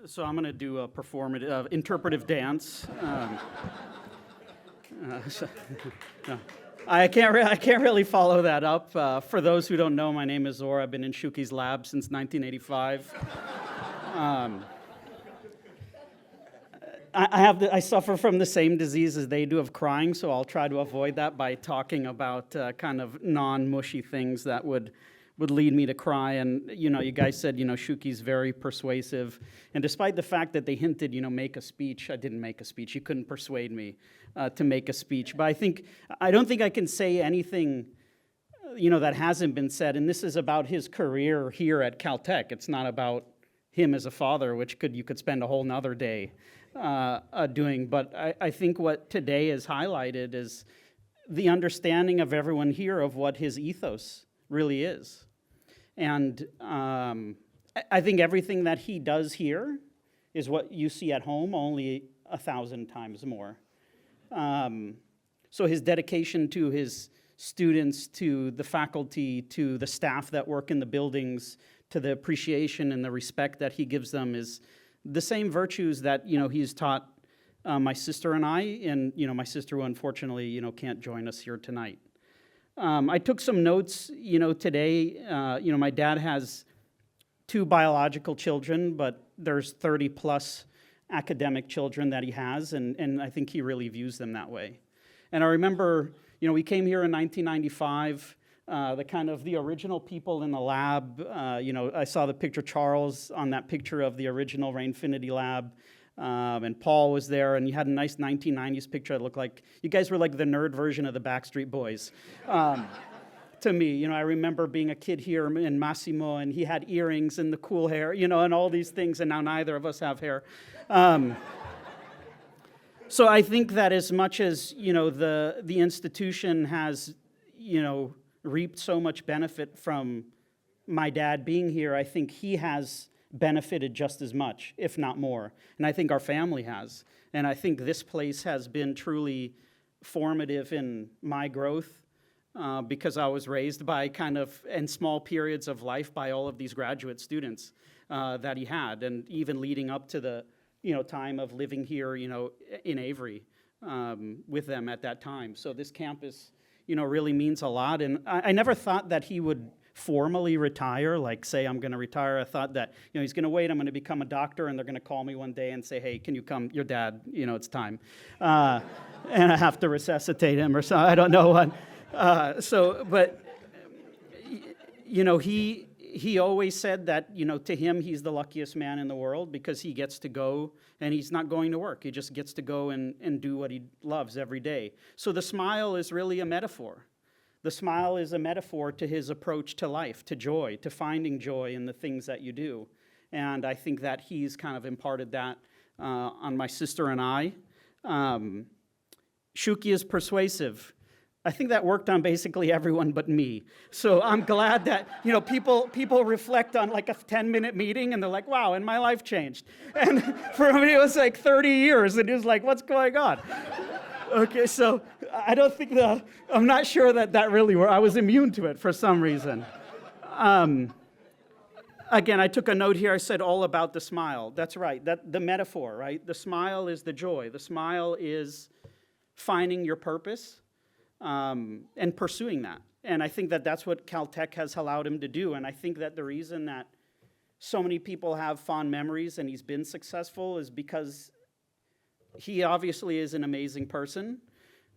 So I'm going to do a performative, interpretive dance. No. I can't really follow that up. For those who don't know, my name is Zor. I've been in Shuki's lab since 1985. I suffer from the same disease as they do of crying, so I'll try to avoid that by talking about kind of non-mushy things that would lead me to cry. And, you guys said, Shuki's very persuasive. And despite the fact that they hinted, make a speech, I didn't make a speech. You couldn't persuade me to make a speech. But I don't think I can say anything, that hasn't been said. And this is about his career here at Caltech. It's not about him as a father, which you could spend a whole nother day doing. But I think what today is highlighted is the understanding of everyone here of what his ethos really is. And I think everything that he does here is what you see at home, only 1,000 times more. So his dedication to his students, to the faculty, to the staff that work in the buildings, to the appreciation and the respect that he gives them is the same virtues that, he's taught my sister and I, and, my sister who unfortunately, can't join us here tonight. I took some notes, today. My dad has 2 biological children, but there's 30-plus academic children that he has, and I think he really views them that way. And I remember, we came here in 1995, the original people in the lab. I saw the picture Charles on that picture of the original Rainfinity lab. And Paul was there, and you had a nice 1990s picture that looked like, you guys were like the nerd version of the Backstreet Boys. To me, I remember being a kid here in Massimo, and he had earrings and the cool hair, and all these things, and now neither of us have hair. So I think that as much as, the institution has, reaped so much benefit from my dad being here, I think he has benefited just as much, if not more. And I think our family has. And I think this place has been truly formative in my growth because I was raised by in small periods of life by all of these graduate students that he had, and even leading up to the time of living here, in Avery with them at that time. So this campus, really means a lot. And I never thought that he would formally retire, like say I'm going to retire. I thought that, he's going to wait, I'm going to become a doctor, and they're going to call me one day and say, hey, can you come? Your dad, it's time. And I have to resuscitate him or something. I don't know what. He always said that, to him, he's the luckiest man in the world because he gets to go and he's not going to work. He just gets to go and do what he loves every day. So the smile is really a metaphor. The smile is a metaphor to his approach to life, to joy, to finding joy in the things that you do. And I think that he's kind of imparted that on my sister and I. Shuki is persuasive. I think that worked on basically everyone but me. So I'm glad that, people reflect on like a 10-minute meeting and they're like, wow, and my life changed. And for me, it was like 30 years. And it was like, what's going on? Okay, so I don't think I'm not sure that really worked. I was immune to it for some reason. Again, I took a note here. I said all about the smile. That's right, the metaphor, right? The smile is the joy. The smile is finding your purpose and pursuing that. And I think that's what Caltech has allowed him to do. And I think that the reason that so many people have fond memories and he's been successful is because he obviously is an amazing person,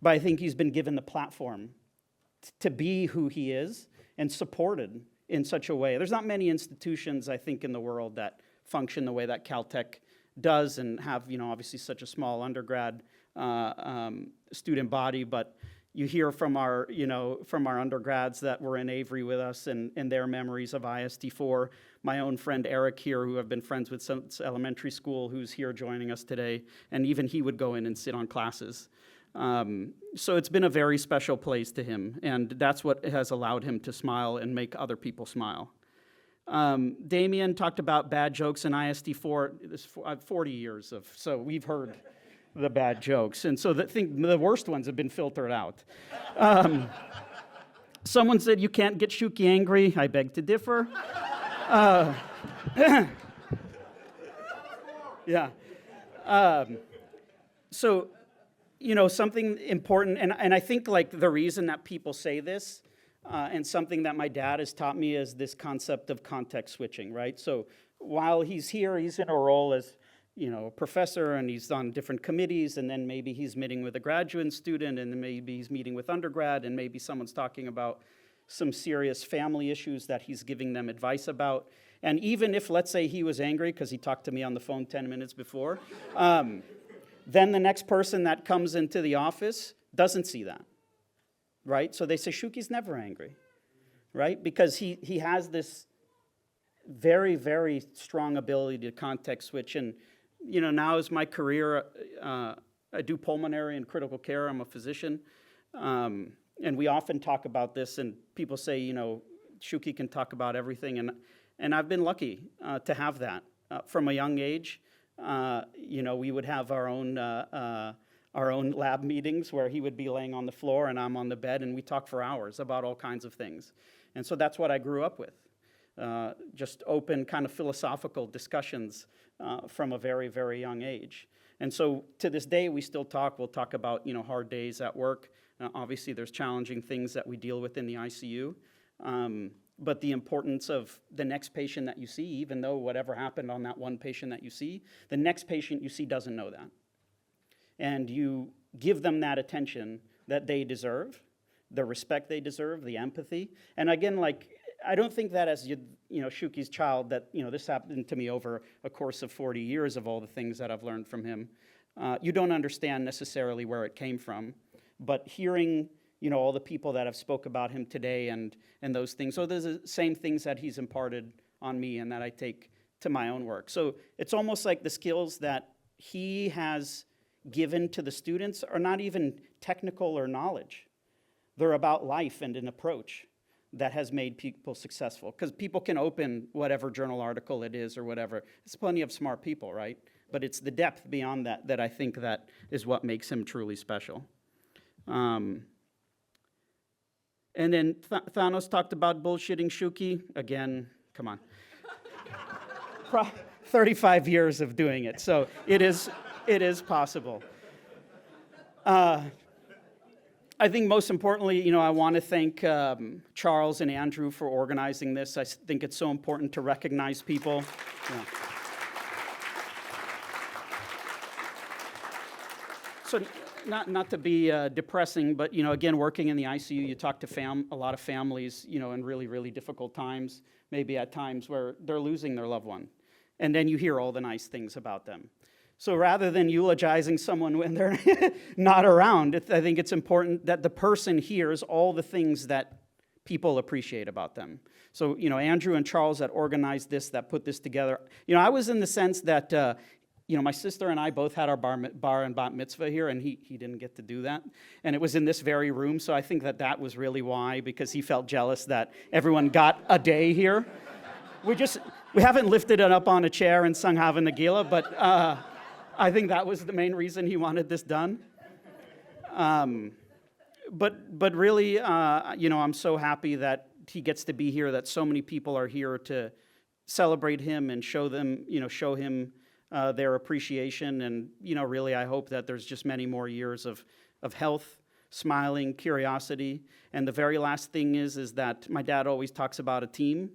but I think he's been given the platform to be who he is and supported in such a way. There's not many institutions, I think, in the world that function the way that Caltech does and have, obviously such a small undergrad student body, but you hear from our undergrads that were in Avery with us and their memories of ISD4. My own friend Eric here, who I've been friends with since elementary school, who's here joining us today, and even he would go in and sit on classes. So it's been a very special place to him, and that's what has allowed him to smile and make other people smile. Damien talked about bad jokes in ISD4. 40 years so we've heard the bad jokes. And so the worst ones have been filtered out. Someone said you can't get Shuki angry. I beg to differ. Yeah. So, something important, and I think like the reason that people say this, and something that my dad has taught me is this concept of context switching, right? So while he's here, he's in a role as, a professor, and he's on different committees, and then maybe he's meeting with a graduate student, and then maybe he's meeting with undergrad, and maybe someone's talking about some serious family issues that he's giving them advice about. And even if, let's say, he was angry because he talked to me on the phone 10 minutes before, then the next person that comes into the office doesn't see that, right? So they say, Shuki's never angry, right? Because he has this very, very strong ability to context switch. And, now is my career, I do pulmonary and critical care. I'm a physician. And we often talk about this, and people say, Shuki can talk about everything. And I've been lucky to have that. From a young age, we would have our own lab meetings where he would be laying on the floor and I'm on the bed, and we talk for hours about all kinds of things. And so that's what I grew up with. Just open kind of philosophical discussions from a very, very young age. And so to this day, we still talk. We'll talk about, hard days at work. Obviously, there's challenging things that we deal with in the ICU. But the importance of the next patient that you see, even though whatever happened on that one patient that you see, the next patient you see doesn't know that. And you give them that attention that they deserve, the respect they deserve, the empathy. And again, I don't think that as Shuki's child that, this happened to me over a course of 40 years of all the things that I've learned from him. You don't understand necessarily where it came from, but hearing, all the people that have spoke about him today and those things. So there's the same things that he's imparted on me and that I take to my own work. So it's almost like the skills that he has given to the students are not even technical or knowledge. They're about life and an approach that has made people successful. Because people can open whatever journal article it is or whatever. There's plenty of smart people, right? But it's the depth beyond that I think that is what makes him truly special. And then Thanos talked about bullshitting Shuki. Again, come on. 35 years of doing it, so it is possible. I think most importantly, I want to thank Charles and Andrew for organizing this. I think it's so important to recognize people. Yeah. So not to be depressing, but again, working in the ICU, you talk to a lot of families, in really, really difficult times, maybe at times where they're losing their loved one. And then you hear all the nice things about them. So rather than eulogizing someone when they're not around, I think it's important that the person hears all the things that people appreciate about them. So, Andrew and Charles that organized this, that put this together. I was in the sense that, my sister and I both had our bar and bat mitzvah here, and he didn't get to do that. And it was in this very room, so I think that was really why, because he felt jealous that everyone got a day here. We haven't lifted it up on a chair and sung Hava Nagila, but I think that was the main reason he wanted this done. But really, I'm so happy that he gets to be here, that so many people are here to celebrate him and show him their appreciation. And, really, I hope that there's just many more years of health, smiling, curiosity. And the very last thing is that my dad always talks about a team,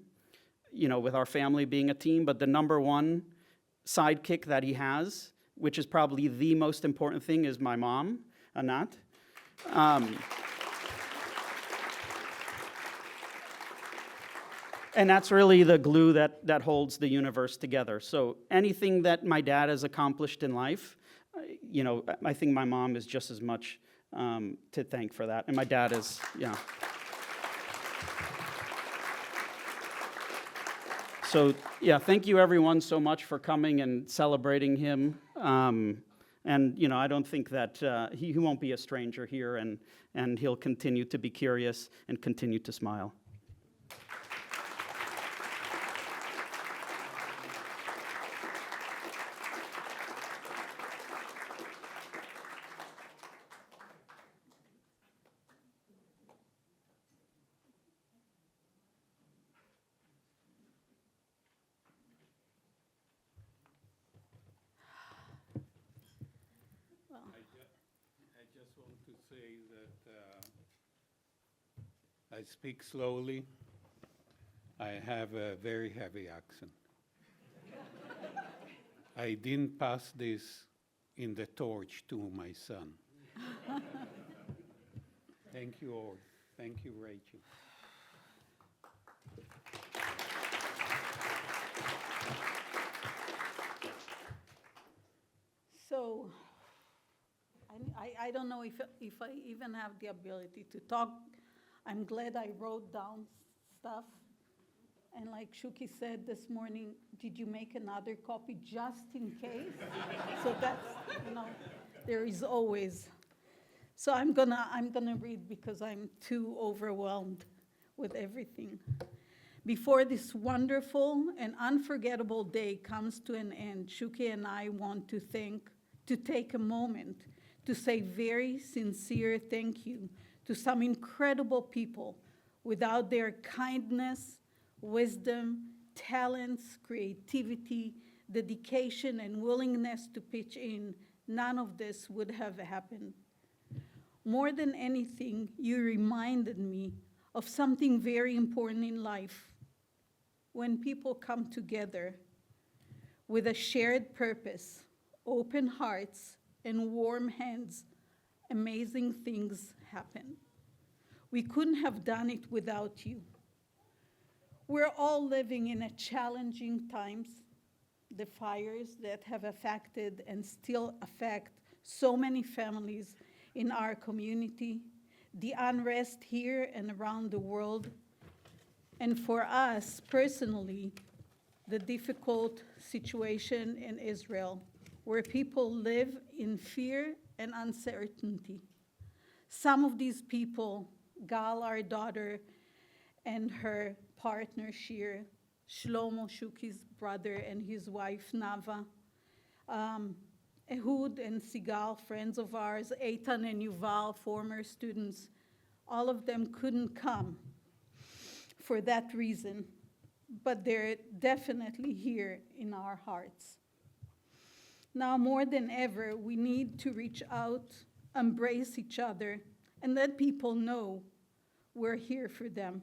with our family being a team. But the number one sidekick that he has, which is probably the most important thing, is my mom, Anat. And that's really the glue that holds the universe together. So anything that my dad has accomplished in life, I think my mom is just as much to thank for that. And my dad is, So, thank you everyone so much for coming and celebrating him. And, I don't think that he won't be a stranger here, and he'll continue to be curious and continue to smile. want to say that I speak slowly. I have a very heavy accent. I didn't pass this in the torch to my son. Thank you all. Thank you, Rachel. So, I don't know if I even have the ability to talk. I'm glad I wrote down stuff. And like Shuki said this morning, did you make another copy just in case? So that's, there is always. So I'm gonna read because I'm too overwhelmed with everything. Before this wonderful and unforgettable day comes to an end, Shuki and I want to take a moment to say very sincere thank you to some incredible people. Without their kindness, wisdom, talents, creativity, dedication, and willingness to pitch in, none of this would have happened. More than anything, you reminded me of something very important in life. When people come together with a shared purpose, open hearts, and warm hands, amazing things happen. We couldn't have done it without you. We're all living in a challenging times. The fires that have affected and still affect so many families in our community, the unrest here and around the world, and for us personally, the difficult situation in Israel, where people live in fear and uncertainty. Some of these people, Gal, our daughter, and her partner, Shir, Shlomo, Shuki's brother, and his wife, Nava, Ehud and Sigal, friends of ours, Eitan and Yuval, former students, all of them couldn't come for that reason, but they're definitely here in our hearts. Now more than ever, we need to reach out, embrace each other, and let people know we're here for them.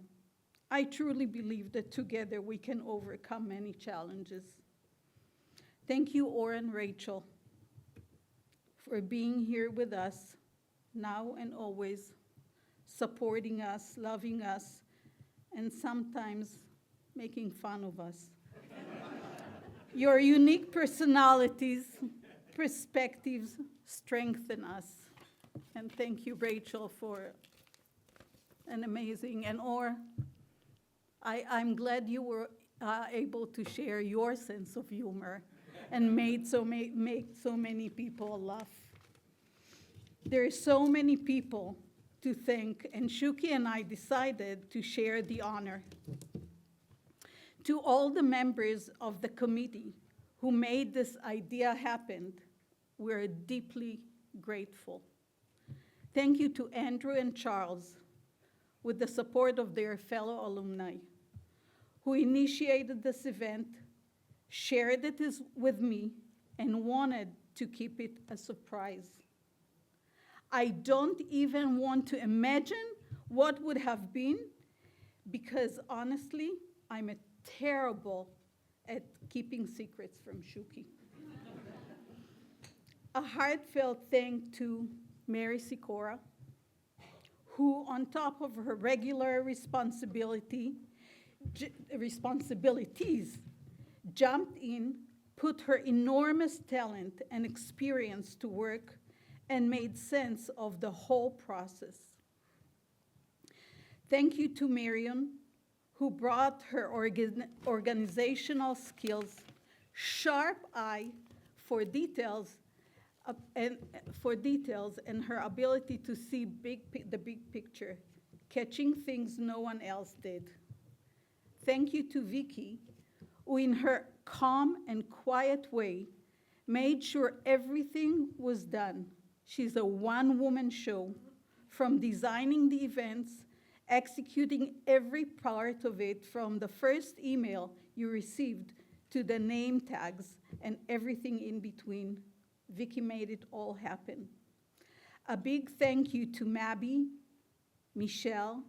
I truly believe that together we can overcome many challenges. Thank you, Or and Rachel, for being here with us now and always, supporting us, loving us, and sometimes making fun of us. Your unique personalities, perspectives strengthen us. And thank you, Rachel, for an amazing, and Or, I'm glad you were able to share your sense of humor and make so many people laugh. There are so many people to thank, and Shuki and I decided to share the honor. To all the members of the committee who made this idea happen, we're deeply grateful. Thank you to Andrew and Charles, with the support of their fellow alumni, who initiated this event, shared it with me, and wanted to keep it a surprise. I don't even want to imagine what would have been, because honestly, I'm terrible at keeping secrets from Shuki. A heartfelt thank to Mary Sikora, who on top of her regular responsibilities, jumped in, put her enormous talent and experience to work, and made sense of the whole process. Thank you to Marion, who brought her organizational skills, sharp eye for details, and her ability to see the big picture, catching things no one else did. Thank you to Vicky, who in her calm and quiet way made sure everything was done. She's a one-woman show, from designing the events, executing every part of it, from the first email you received to the name tags and everything in between. Vicky made it all happen. A big thank you to Mabby, Michelle,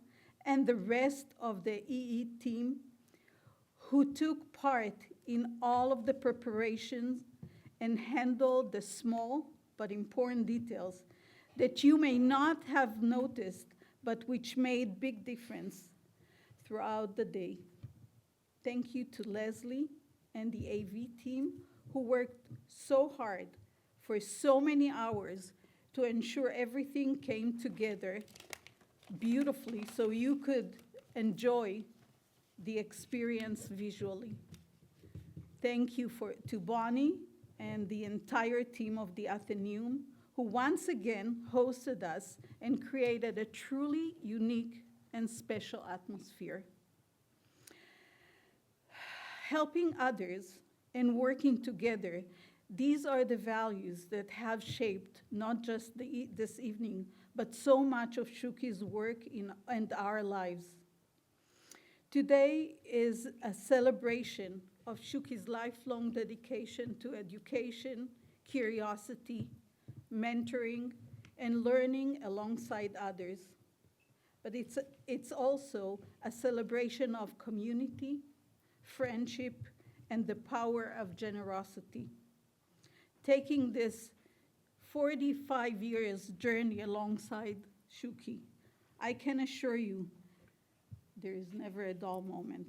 and the rest of the EE team who took part in all of the preparations and handled the small but important details that you may not have noticed, but which made big difference throughout the day. Thank you to Leslie and the AV team who worked so hard for so many hours to ensure everything came together beautifully so you could enjoy the experience visually. Thank you to Bonnie and the entire team of the Athenaeum who once again hosted us and created a truly unique and special atmosphere. Helping others and working together, these are the values that have shaped not just this evening, but so much of Shuki's work and our lives. Today is a celebration of Shuki's lifelong dedication to education, curiosity, mentoring, and learning alongside others. But it's also a celebration of community, friendship, and the power of generosity. Taking this 45 years journey alongside Shuki, I can assure you there is never a dull moment.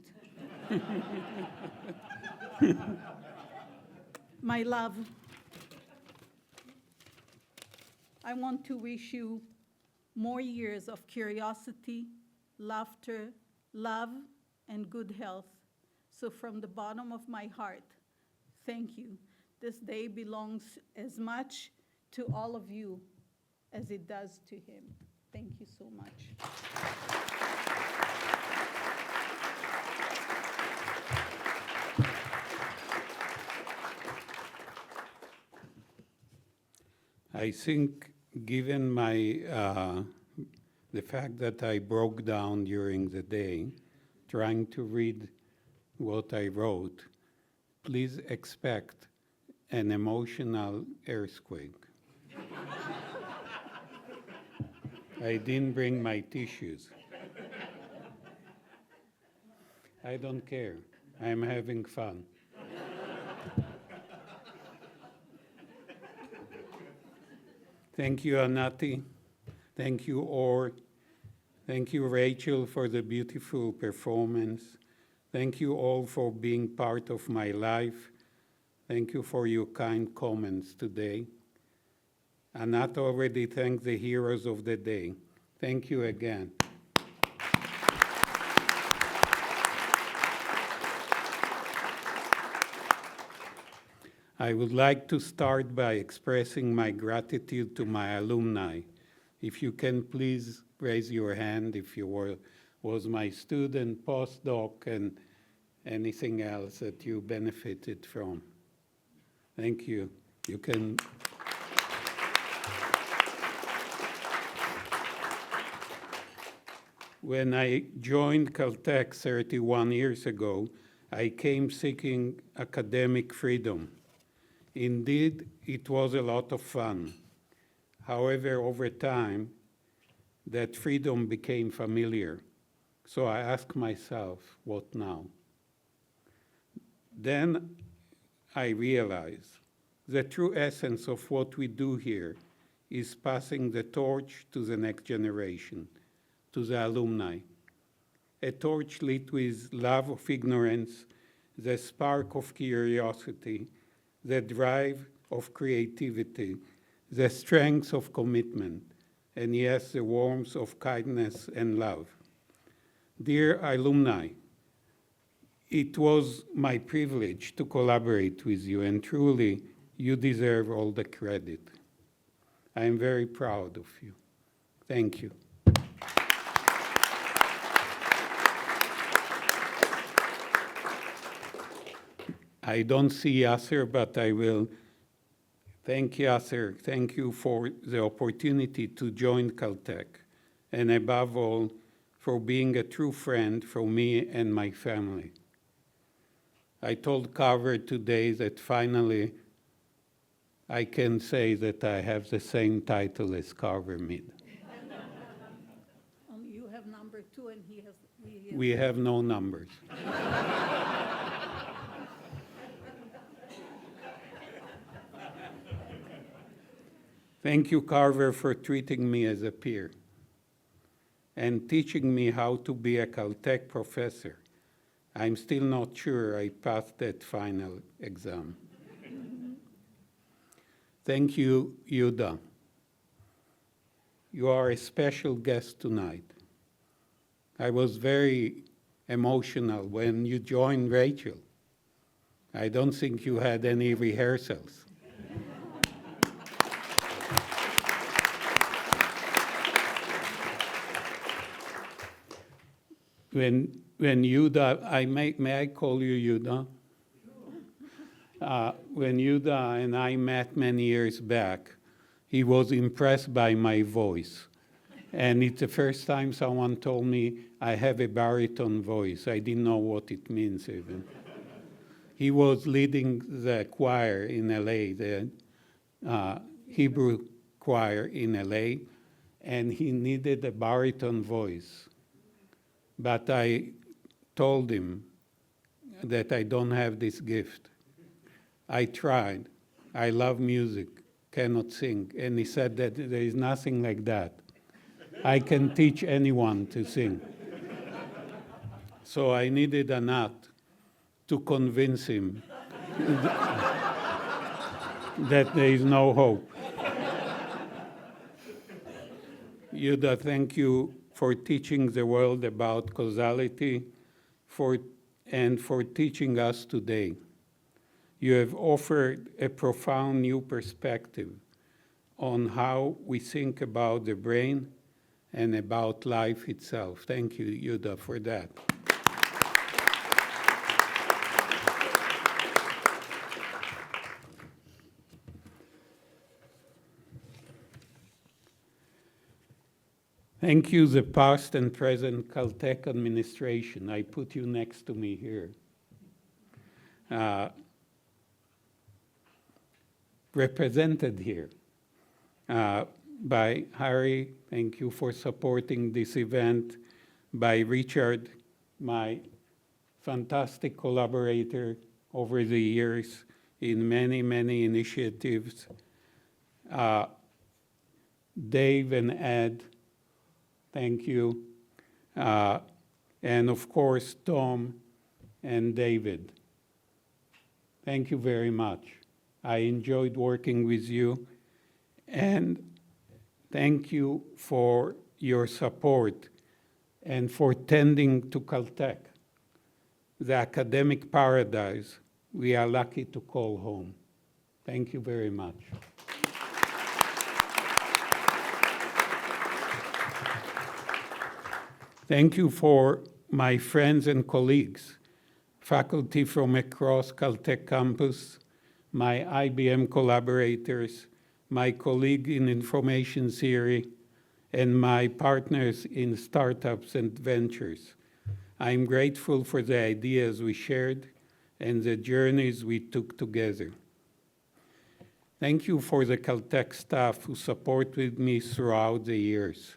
My love, I want to wish you more years of curiosity, laughter, love, and good health. So from the bottom of my heart, thank you. This day belongs as much to all of you as it does to him. Thank you so much. I think, given the fact that I broke down during the day trying to read what I wrote, please expect an emotional earthquake. I didn't bring my tissues. I don't care. I'm having fun. Thank you, Anati. Thank you, Or. Thank you, Rachel, for the beautiful performance. Thank you all for being part of my life. Thank you for your kind comments today. Anat already thanked the heroes of the day. Thank you again. I would like to start by expressing my gratitude to my alumni. If you can please raise your hand if you was my student, postdoc, and anything else that you benefited from. Thank you. You can. When I joined Caltech 31 years ago, I came seeking academic freedom. Indeed, it was a lot of fun. However, over time, that freedom became familiar. So I asked myself, what now? Then I realized the true essence of what we do here is passing the torch to the next generation, to the alumni. A torch lit with love of ignorance, the spark of curiosity, the drive of creativity, the strength of commitment, and yes, the warmth of kindness and love. Dear alumni, it was my privilege to collaborate with you, and truly, you deserve all the credit. I am very proud of you. Thank you. I don't see Yasser, but I will thank Yasser. Thank you for the opportunity to join Caltech, and above all, for being a true friend for me and my family. I told Carver today that finally I can say that I have the same title as Carver Mead. You have number 2 and he has. We have no numbers. Thank you, Carver, for treating me as a peer and teaching me how to be a Caltech professor. I'm still not sure I passed that final exam. Thank you, Yuda. You are a special guest tonight. I was very emotional when you joined Rachel. I don't think you had any rehearsals. When Yuda, may I call you Yuda? When Yuda and I met many years back, he was impressed by my voice. And it's the first time someone told me I have a baritone voice. I didn't know what it means even. He was leading the choir in LA, the Hebrew choir in LA, and he needed a baritone voice. But I told him that I don't have this gift. I tried. I love music, cannot sing. And he said that there is nothing like that. I can teach anyone to sing. So I needed a nut to convince him that there is no hope. Yuda, thank you for teaching the world about causality and for teaching us today. You have offered a profound new perspective on how we think about the brain and about life itself. Thank you, Yuda, for that. Thank you, the past and present Caltech administration. I put you next to me here. Represented here by Harry, thank you for supporting this event, by Richard, my fantastic collaborator over the years in many, many initiatives, Dave and Ed, thank you, and of course, Tom and David. Thank you very much. I enjoyed working with you, and thank you for your support and for tending to Caltech, the academic paradise we are lucky to call home. Thank you very much. Thank you for my friends and colleagues, faculty from across Caltech campus, my IBM collaborators, my colleague in information theory, and my partners in startups and ventures. I'm grateful for the ideas we shared and the journeys we took together. Thank you for the Caltech staff who supported me throughout the years.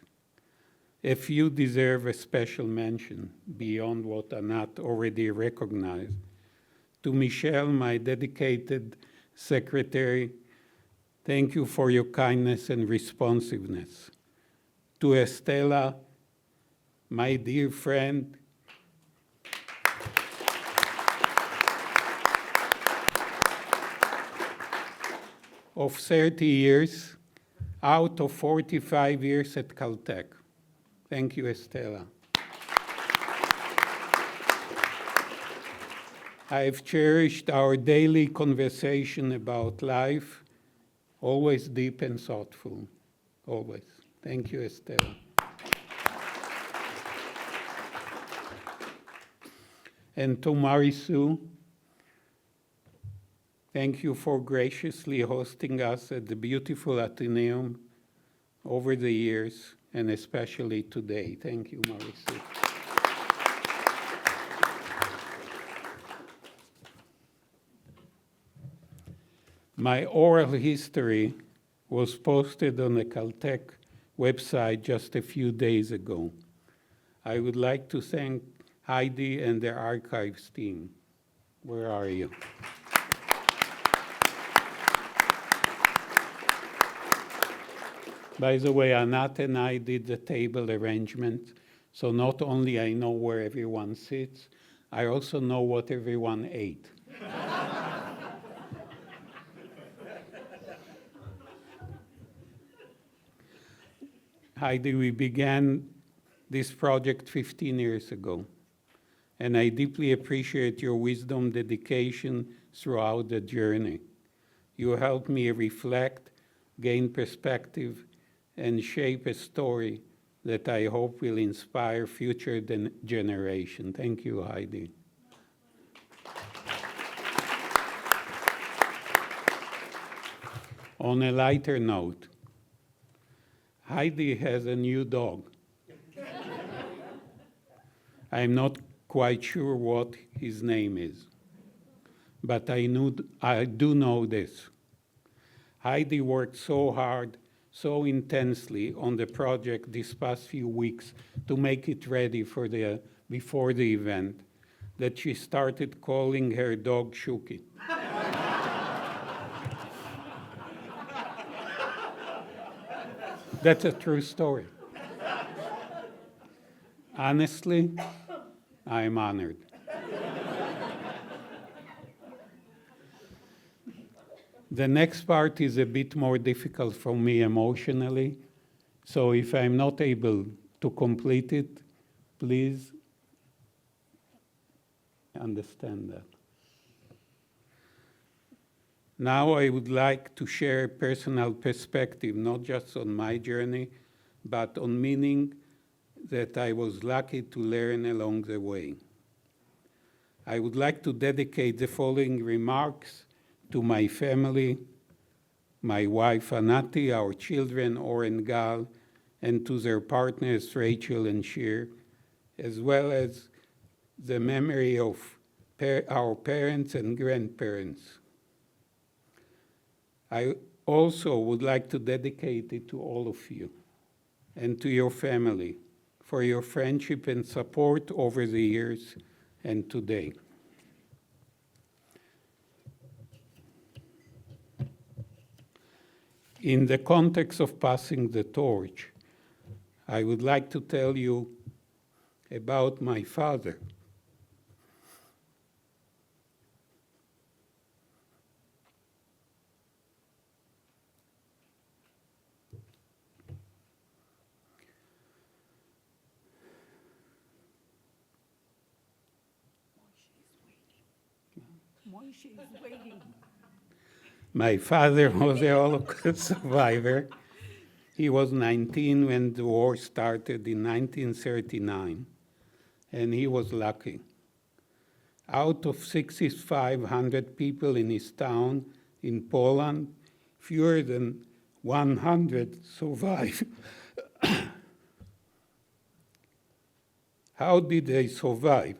A few deserve a special mention beyond what are not already recognized. To Michelle, my dedicated secretary, thank you for your kindness and responsiveness. To Estela, my dear friend, of 30 years out of 45 years at Caltech. Thank you, Estela. I've cherished our daily conversation about life, always deep and thoughtful, always. Thank you, Estela. And to Marisu, thank you for graciously hosting us at the beautiful Athenaeum over the years, and especially today. Thank you, Marisu. My oral history was posted on the Caltech website just a few days ago. I would like to thank Heidi and the archives team. Where are you? By the way, Anat and I did the table arrangement, so not only I know where everyone sits, I also know what everyone ate. Heidi, we began this project 15 years ago, and I deeply appreciate your wisdom, dedication throughout the journey. You helped me reflect, gain perspective, and shape a story that I hope will inspire future generations. Thank you, Heidi. On a lighter note, Heidi has a new dog. I'm not quite sure what his name is, but I do know this. Heidi worked so hard, so intensely on the project these past few weeks to make it ready for before the event that she started calling her dog Shuki. That's a true story. Honestly, I am honored. The next part is a bit more difficult for me emotionally, so if I'm not able to complete it, please understand that. Now I would like to share a personal perspective, not just on my journey, but on meaning that I was lucky to learn along the way. I would like to dedicate the following remarks to my family, my wife Anati, our children Or and Gal, and to their partners Rachel and Shir, as well as the memory of our parents and grandparents. I also would like to dedicate it to all of you and to your family for your friendship and support over the years and today. In the context of passing the torch, I would like to tell you about my father. Moishe is waiting. My father was a Holocaust survivor. He was 19 when the war started in 1939, and he was lucky. Out of 6,500 people in his town in Poland, fewer than 100 survived. How did they survive?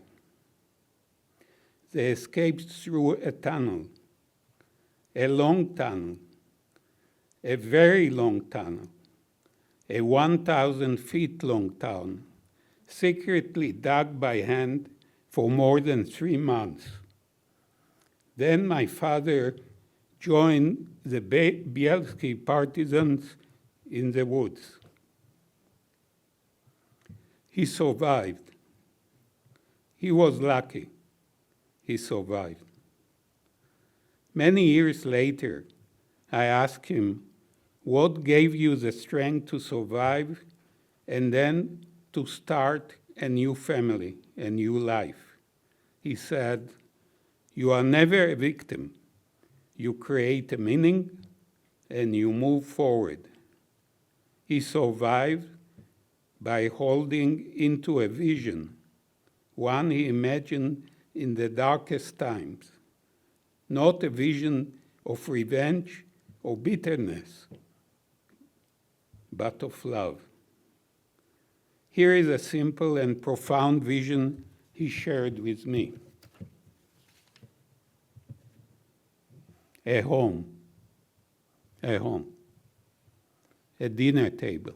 They escaped through a tunnel, a long tunnel, a very long tunnel, a 1,000 feet long tunnel, secretly dug by hand for more than 3 months. Then my father joined the Bielski partisans in the woods. He survived. He was lucky. He survived. Many years later, I asked him, what gave you the strength to survive and then to start a new family, a new life? He said, you are never a victim. You create a meaning and you move forward. He survived by holding into a vision, one he imagined in the darkest times, not a vision of revenge or bitterness, but of love. Here is a simple and profound vision he shared with me. A home, a home, a dinner table,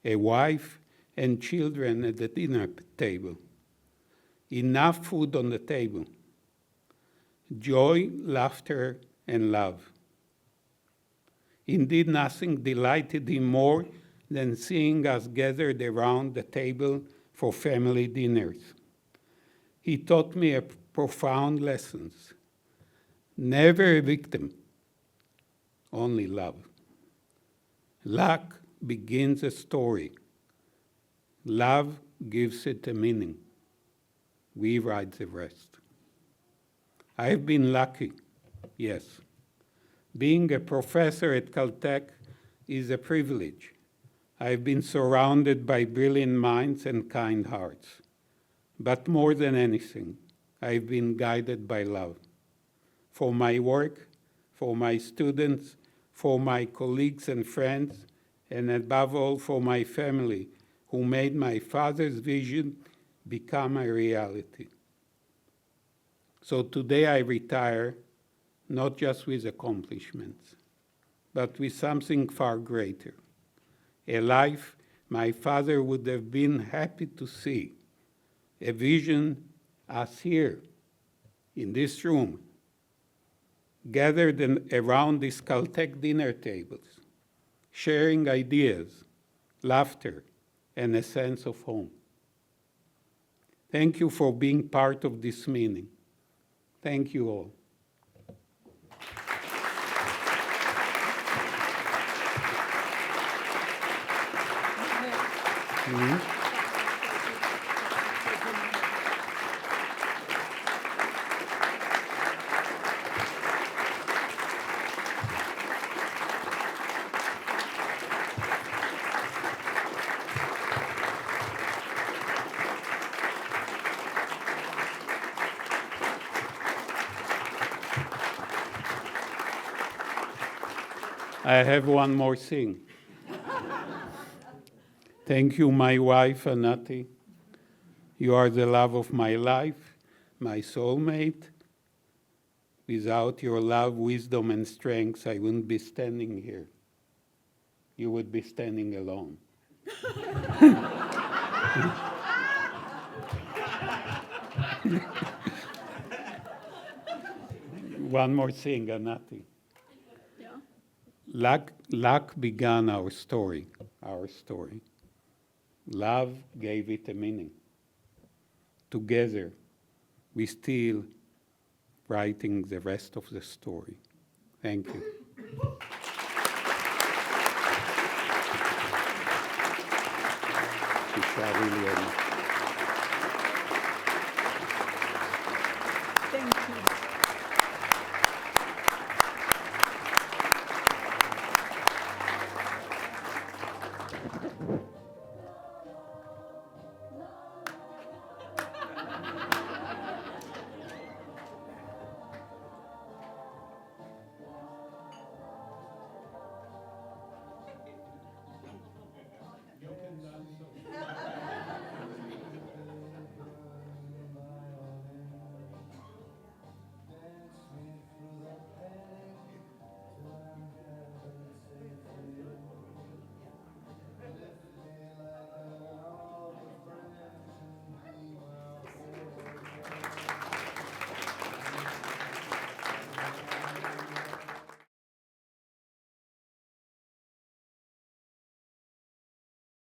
a wife and children at the dinner table, enough food on the table, joy, laughter, and love. Indeed, nothing delighted him more than seeing us gathered around the table for family dinners. He taught me profound lessons. Never a victim, only love. Luck begins a story. Love gives it a meaning. We write the rest. I have been lucky, yes. Being a professor at Caltech is a privilege. I've been surrounded by brilliant minds and kind hearts. But more than anything, I've been guided by love. For my work, for my students, for my colleagues and friends, and above all for my family, who made my father's vision become a reality. So today I retire, not just with accomplishments, but with something far greater, a life my father would have been happy to see, a vision us here, in this room, gathered around these Caltech dinner tables, sharing ideas, laughter, and a sense of home. Thank you for being part of this meeting. Thank you all. I have one more thing. Thank you, my wife, Anati. You are the love of my life, my soulmate. Without your love, wisdom, and strength, I wouldn't be standing here. You would be standing alone. One more thing, Anati. Luck began our story. Love gave it a meaning. Together, we still writing the rest of the story. Thank you. Really